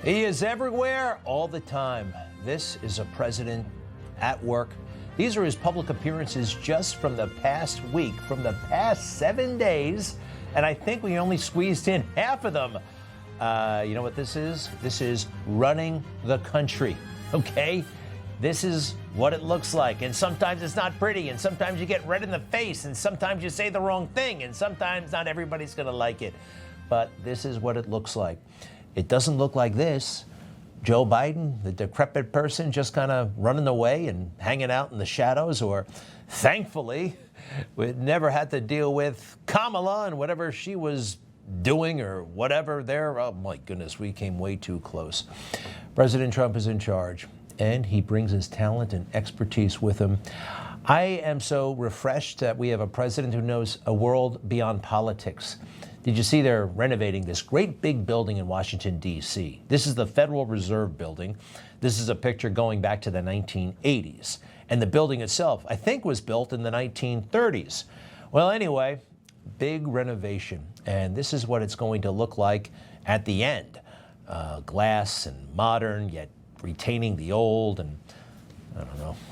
He is everywhere all the time. This is a president at work. These are his public appearances just from the past week, from the past 7 days, and I think we only squeezed in half of them. You know what this is? This is running the country, okay? This is what it looks like, and sometimes it's not pretty, and sometimes you get red in the face, and sometimes you say the wrong thing, and sometimes not everybody's going to like it. But this is what it looks like. It doesn't look like this. Joe Biden, the decrepit person, just kind of running away and hanging out in the shadows, or thankfully, we never had to deal with Kamala and whatever she was doing or whatever there. Oh my goodness, we came way too close. President Trump is in charge, and he brings his talent and expertise with him. I am so refreshed that we have a president who knows a world beyond politics. Did you see they're renovating this great big building in Washington, D.C.? This is the Federal Reserve Building. This is a picture going back to the 1980s. And the building itself, I think, was built in the 1930s. Well, anyway, big renovation. And this is what it's going to look like at the end. Glass and modern, yet retaining the old. And I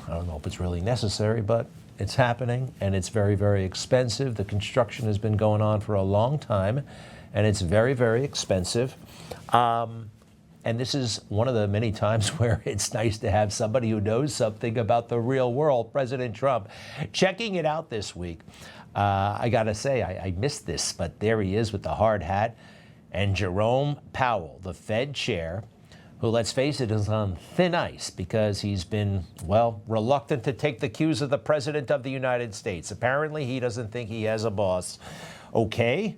don't know if it's really necessary, but it's happening, and it's very, very expensive. The construction has been going on for a long time, and it's very, very expensive. And this is one of the many times where it's nice to have somebody who knows something about the real world, President Trump, checking it out this week. I got to say, I missed this, but there he is with the hard hat. And Jerome Powell, the Fed chair, who, let's face it, is on thin ice because he's been, well, reluctant to take the cues of the President of the United States. Apparently, he doesn't think he has a boss. Okay,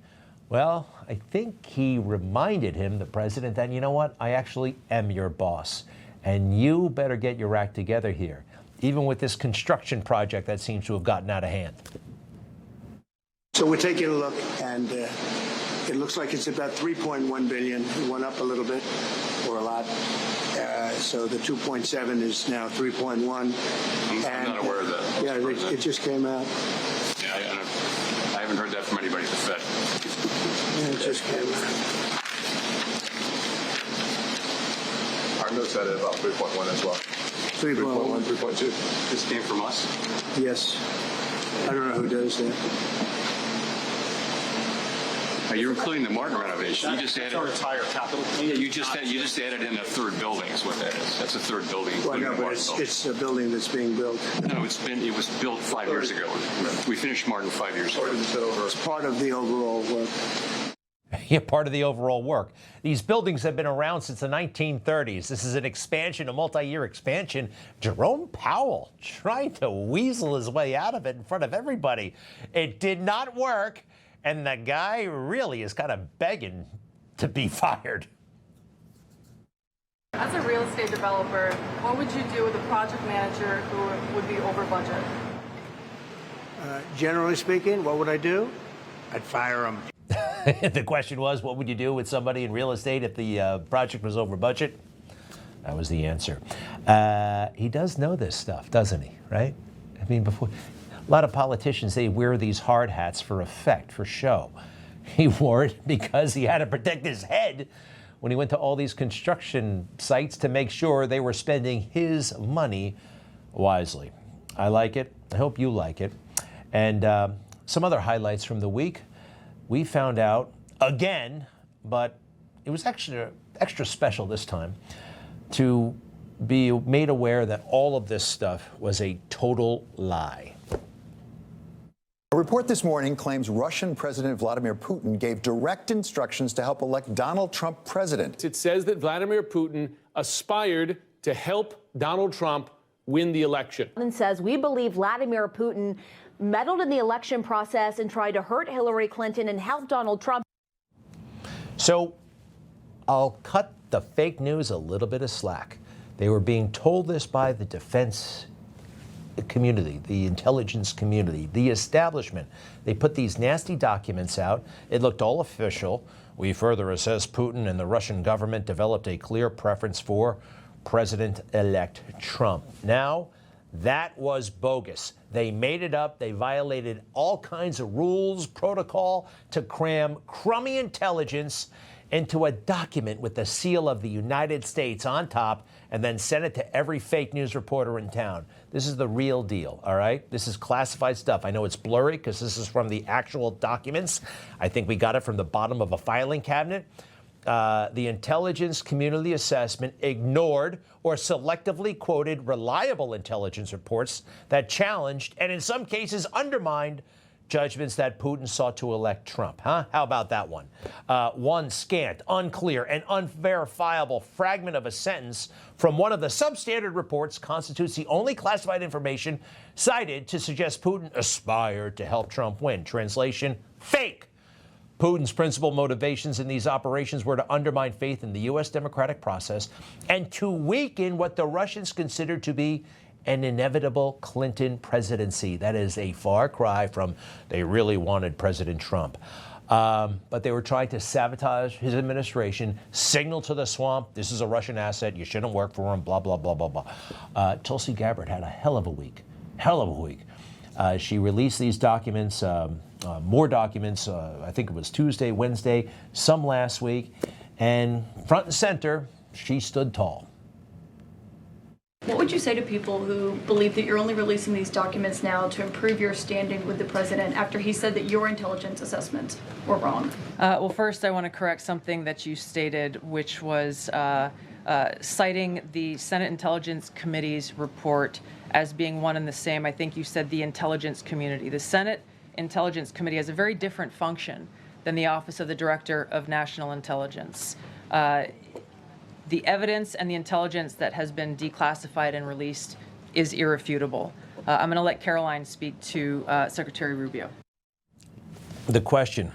well, I think he reminded him, the President, that, you know what, I actually am your boss, and you better get your act together here, even with this construction project that seems to have gotten out of hand. So we're taking a look, and it looks like it's about $3.1 billion. It went up a little bit, or a lot. So the 2.7 is now 3.1. I'm not aware of that. Yeah, it just came out. Yeah, I haven't heard that from anybody at the Fed. Yeah, it just came out. Our notes had it about 3.1 as well. 3.1, 3.2. This came from us? Yes. I don't know who does that. You're including the Martin renovation. You just added our entire capital. Yeah, you just added in a third building. Is what that is. That's a third building. Well, no, but it's a building that's being built. No, it was built 5 years ago. We finished Martin 5 years ago. It's part of the overall work. Yeah, part of the overall work. These buildings have been around since the 1930s. This is an expansion, a multi-year expansion. Jerome Powell trying to weasel his way out of it in front of everybody. It did not work. And the guy really is kind of begging to be fired. As a real estate developer, what would you do with a project manager who would be over budget? Generally speaking, what would I do? I'd fire him. The question was, what would you do with somebody in real estate if the project was over budget? That was the answer. He does know this stuff, doesn't he? Right? I mean, before... A lot of politicians, they wear these hard hats for effect, for show. He wore it because he had to protect his head when he went to all these construction sites to make sure they were spending his money wisely. I like it. I hope you like it. And some other highlights from the week. We found out again, but it was actually extra special this time, to be made aware that all of this stuff was a total lie. A report this morning claims Russian President Vladimir Putin gave direct instructions to help elect Donald Trump president. It says that Vladimir Putin aspired to help Donald Trump win the election. And says we believe Vladimir Putin meddled in the election process and tried to hurt Hillary Clinton and help Donald Trump. So I'll cut the fake news a little bit of slack. They were being told this by the defense community, the intelligence community, the establishment. They put these nasty documents out. It looked all official. We further assess Putin and the Russian government developed a clear preference for President-elect Trump. Now, that was bogus. They made it up. They violated all kinds of rules, protocol to cram crummy intelligence into a document with the seal of the United States on top and then sent it to every fake news reporter in town. This is the real deal, all right? This is classified stuff. I know it's blurry because this is from the actual documents. I think we got it from the bottom of a filing cabinet. The intelligence community assessment ignored or selectively quoted reliable intelligence reports that challenged and in some cases undermined judgments that Putin sought to elect Trump. How about that one? One scant, unclear, and unverifiable fragment of a sentence from one of the substandard reports constitutes the only classified information cited to suggest Putin aspired to help Trump win. Translation, fake. Putin's principal motivations in these operations were to undermine faith in the U.S. democratic process and to weaken what the Russians considered to be an inevitable Clinton presidency. That is a far cry from they really wanted President Trump. But they were trying to sabotage his administration, signal to the swamp, this is a Russian asset, you shouldn't work for him, blah, blah, blah, blah, blah. Tulsi Gabbard had a hell of a week. She released these documents, more documents, I think it was Tuesday, Wednesday, some last week, and front and center, she stood tall. What would you say to people who believe that you're only releasing these documents now to improve your standing with the president after he said that your intelligence assessments were wrong? Well, first, I want to correct something that you stated, which was citing the Senate Intelligence Committee's report as being one and the same. I think you said the intelligence community. The Senate Intelligence Committee has a very different function than the Office of the Director of National Intelligence. The evidence and the intelligence that has been declassified and released is irrefutable. I'm going to let Caroline speak to Secretary Rubio. The question,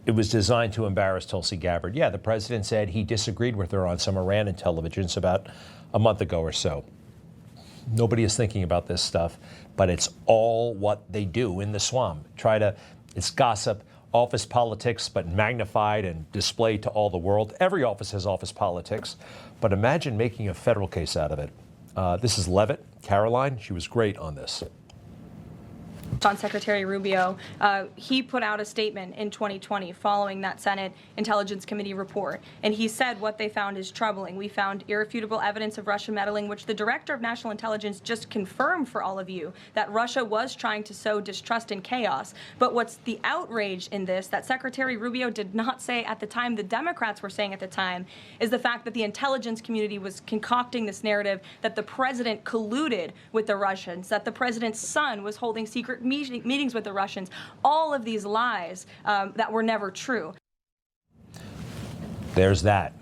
it was designed to embarrass Tulsi Gabbard. Yeah, the president said he disagreed with her on some Iran intelligence about a month ago or so. Nobody is thinking about this stuff, but it's all what they do in the swamp. It's gossip. Office politics, but magnified and displayed to all the world. Every office has office politics, but imagine making a federal case out of it. This is Levitt, Caroline. She was great on this. On Secretary Rubio, he put out a statement in 2020 following that Senate Intelligence Committee report, and he said what they found is troubling. We found irrefutable evidence of Russian meddling, which the Director of National Intelligence just confirmed for all of you, that Russia was trying to sow distrust and chaos. But what's the outrage in this that Secretary Rubio did not say at the time, the Democrats were saying at the time, is the fact that the intelligence community was concocting this narrative that the president colluded with the Russians, that the president's son was holding secret meetings with the Russians, all of these lies that were never true. There's that.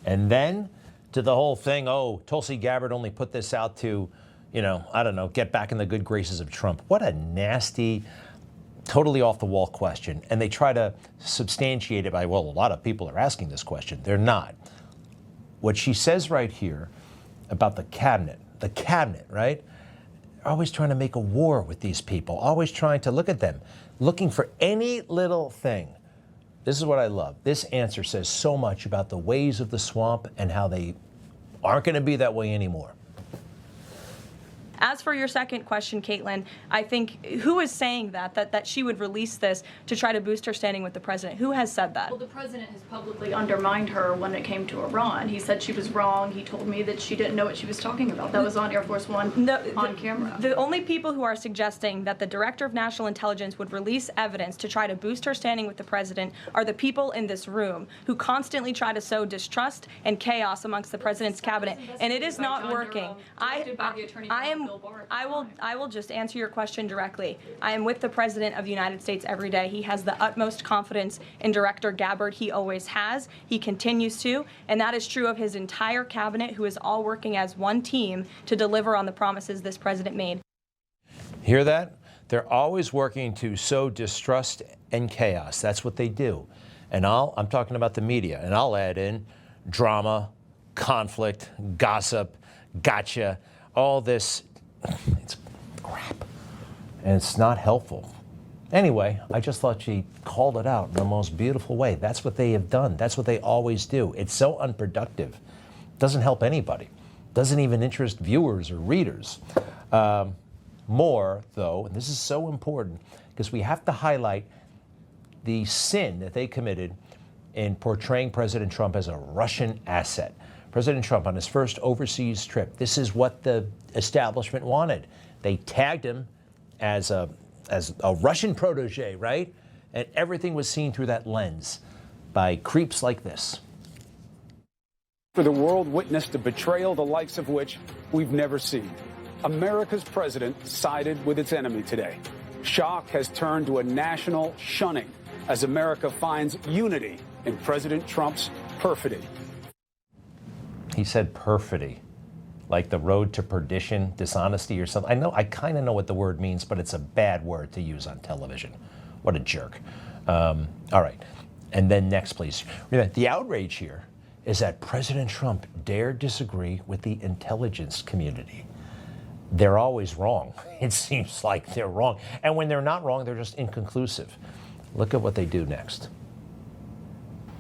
And then to the whole thing, oh, Tulsi Gabbard only put this out to, I don't know, get back in the good graces of Trump. What a nasty, totally off the wall question. And they try to substantiate it by, well, a lot of people are asking this question. They're not. What she says right here about the cabinet, right? Always trying to make a war with these people, always trying to look at them, looking for any little thing. This is what I love. This answer says so much about the ways of the swamp and how they aren't going to be that way anymore. As for your second question, Caitlin, I think who is saying that she would release this to try to boost her standing with the president? Who has said that? Well, the president has publicly undermined her when it came to Iran. He said she was wrong. He told me that she didn't know what she was talking about. That was on Air Force One on camera. The only people who are suggesting that the Director of National Intelligence would release evidence to try to boost her standing with the president are the people in this room who constantly try to sow distrust and chaos amongst the president's cabinet, and it is not working. I will just answer your question directly. I am with the President of the United States every day. He has the utmost confidence in Director Gabbard. He always has. He continues to. And that is true of his entire cabinet, who is all working as one team to deliver on the promises this president made. Hear that? They're always working to sow distrust and chaos. That's what they do. And I'm talking about the media, and I'll add in drama, conflict, gossip, gotcha, all this. It's crap, and it's not helpful. Anyway, I just thought she called it out in the most beautiful way. That's what they have done. That's what they always do. It's so unproductive. Doesn't help anybody. Doesn't even interest viewers or readers. More, though, and this is so important, because we have to highlight the sin that they committed in portraying President Trump as a Russian asset. President Trump on his first overseas trip, this is what the establishment wanted. They tagged him as a Russian protege, right? And everything was seen through that lens by creeps like this. For the world witnessed a betrayal the likes of which we've never seen. America's president sided with its enemy today. Shock has turned to a national shunning as America finds unity in President Trump's perfidy. He said perfidy, like the road to perdition, dishonesty or something. I kind of know what the word means, but it's a bad word to use on television. What a jerk. All right. And then next, please. Remember, the outrage here is that President Trump dared disagree with the intelligence community. They're always wrong. It seems like they're wrong. And when they're not wrong, they're just inconclusive. Look at what they do next.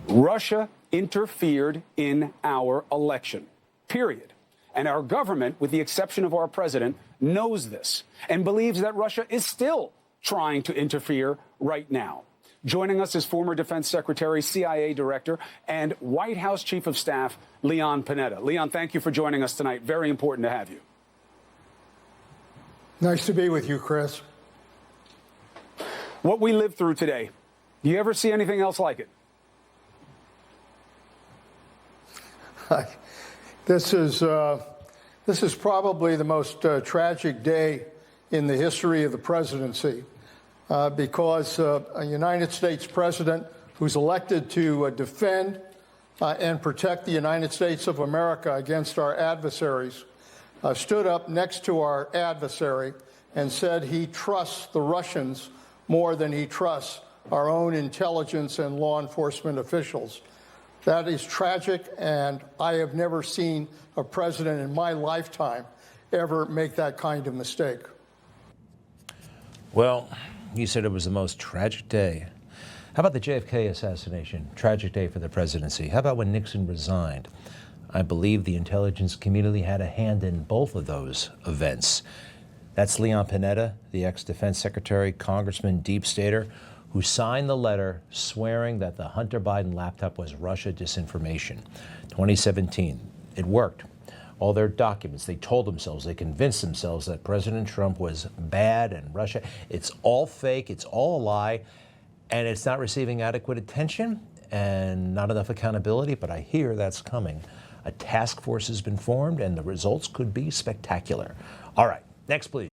Russia interfered in our election, period. And our government, with the exception of our president, knows this and believes that Russia is still trying to interfere right now. Joining us is former Defense Secretary, CIA Director, and White House Chief of Staff, Leon Panetta. Leon, thank you for joining us tonight. Very important to have you. Nice to be with you, Chris. What we lived through today, do you ever see anything else like it? This is probably the most tragic day in the history of the presidency. Because a United States president who's elected to defend and protect the United States of America against our adversaries stood up next to our adversary and said he trusts the Russians more than he trusts our own intelligence and law enforcement officials. That is tragic, and I have never seen a president in my lifetime ever make that kind of mistake. Well, you said it was the most tragic day. How about the JFK assassination? Tragic day for the presidency. How about when Nixon resigned? I believe the intelligence community had a hand in both of those events. That's Leon Panetta, the ex-defense secretary, congressman, deep stater, who signed the letter swearing that the Hunter Biden laptop was Russia disinformation. 2017. It worked. All their documents, they told themselves, they convinced themselves that President Trump was bad and Russia. It's all fake, it's all a lie, and it's not receiving adequate attention and not enough accountability, but I hear that's coming. A task force has been formed and the results could be spectacular. All right, next please.